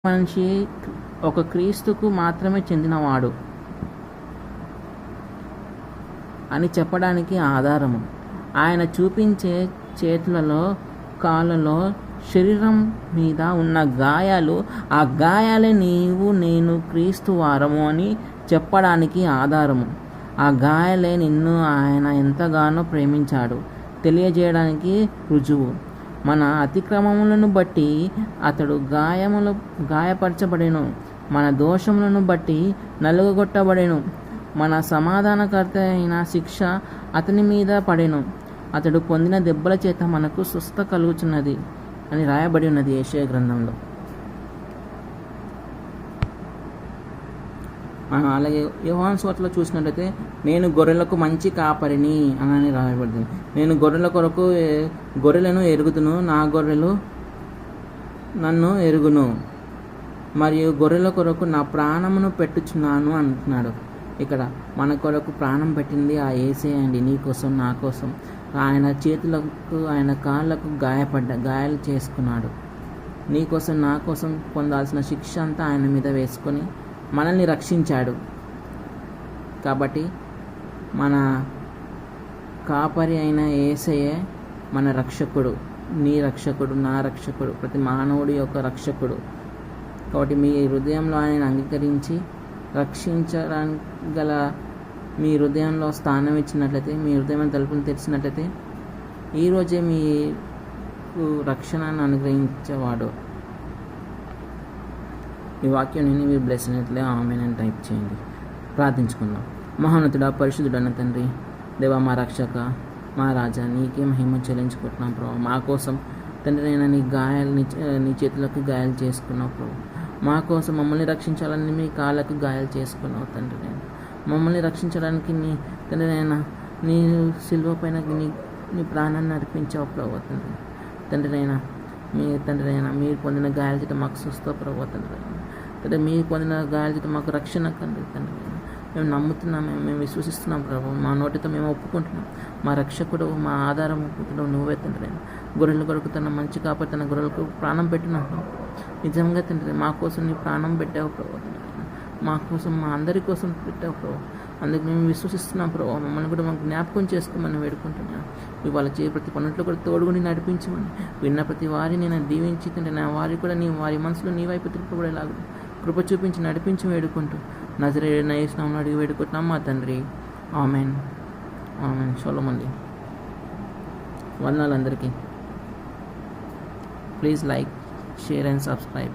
మనిషి ఒక క్రీస్తుకు మాత్రమే చెందినవాడు అని చెప్పడానికి ఆధారము ఆయన చూపించే చేతులలో, కాళ్ళలో, శరీరం మీద ఉన్న గాయాలు, ఆ గాయాలే నీవు నేను క్రీస్తు వారము అని చెప్పడానికి ఆధారము. ఆ గాయాలే నిన్ను ఆయన ఎంతగానో ప్రేమించాడు తెలియజేయడానికి రుజువు. మన అతిక్రమములను బట్టి అతడు గాయపరచబడెను, మన దోషములను బట్టి నలుగగొట్టబడెను. మన సమాధానకర్త అయిన శిక్ష అతని మీద పడెను, అతడు పొందిన దెబ్బల చేత మనకు స్వస్థత కలుగుచున్నది అని రాయబడి ఉన్నది యెషయా గ్రంథంలో. మనం అలాగే యోహాను సువార్తలో చూసినట్లయితే నేను గొర్రెలకు మంచి కాపరిని అని రాయబడింది. నేను గొర్రెల కొరకు గొర్రెలను ఎరుగుదును, నా గొర్రెలు నన్ను ఎరుగును, మరియు గొర్రెల కొరకు నా ప్రాణమును పెట్టుచున్నాను అంటున్నాడు. ఇక్కడ మన కొరకు ప్రాణం పెట్టింది ఆ యేసే అండి, నీ కోసం నా కోసం. ఆయన చేతులకు ఆయన కాళ్ళకు గాయాలు చేసుకున్నాడు. నీ కోసం నా కోసం పొందాల్సిన శిక్ష అంతా ఆయన మీద వేసుకొని మనల్ని రక్షించాడు. కాబట్టి మన కాపరి అయిన యేసయ్యే మన రక్షకుడు, నీ రక్షకుడు, నా రక్షకుడు, ప్రతి మానవుడి యొక్క రక్షకుడు. కాబట్టి మీ హృదయంలో ఆయన అంగీకరించి రక్షించడానికి గల మీ హృదయంలో స్థానం ఇచ్చినట్లయితే, మీ హృదయం తలుపును తెరిచినట్లయితే ఈరోజే మీకు రక్షణను అనుగ్రహించేవాడు. ఈ వాక్యం నేను మీరు బ్లెస్ అయినట్లే ఆమేన్ అని టైప్ చేయండి. ప్రార్థించుకుందాం. మహోన్నతుడా, పరిశుద్ధుడైన తండ్రి, దేవా, మా రక్షక, మా రాజా, నీకే మహిమ చెల్లించుకుంటున్నాం ప్రభు. మా కోసం తండ్రి నేను నీ చేతులకు గాయాలు చేసుకున్నావు ప్రభు. మా కోసం మమ్మల్ని రక్షించాలని మీ కాళ్ళకు గాయాలు చేసుకున్నావు తండ్రి. నేను మమ్మల్ని రక్షించడానికి నీ తండ్రి నేను నీ సిలువ పైన నీ ప్రాణాన్ని అర్పించావు ప్రభు తండ్రి. తండ్రి అయినా మీరు పొందిన గాయాల చేత మాకు స్వస్థ ప్రభు తండ్రి. మీరు పొందిన గాయాల చేత మాకు రక్షణ తండ్రి. మేము నమ్ముతున్నాం, మేము విశ్వసిస్తున్నాం ప్రభు. మా నోటితో మేము ఒప్పుకుంటున్నాం, మా రక్షకుడు, మా ఆధారం ఒప్పుకుంటున్నావు నువ్వే తండ్రి. గొర్రెల కొరకు తన మంచి కాపాడు తన గొర్రెలకు ప్రాణం పెట్టినావు. నిజంగా తండ్రి మా కోసం నీ ప్రాణం పెట్టావు ప్రభు. మా కోసం, మా అందరి కోసం పెట్టావు ప్రభు. అందుకు మేము విశ్వసిస్తున్నాం ప్రభు. మమ్మల్ని కూడా మాకు జ్ఞాపకం చేసుకోమని వేడుకుంటున్నాను. ఇవాళ ప్రతి పనుల్లో కూడా తోడుగుని నడిపించమని, విన్న ప్రతి వారిని నేను దీవించి తండ్రి నా వారి కూడా వారి మనసులో నీ వైపు తిప్పబడేలాగా కృప చూపించి నడిపించి వేడుకుంటూ నజరేయుడైన యేసు నామములో అడిగి వేడుకుంటున్నాం మా తండ్రి. Amen amen. షలోమ్. వందనాలు అందరికీ. Please like, share and subscribe.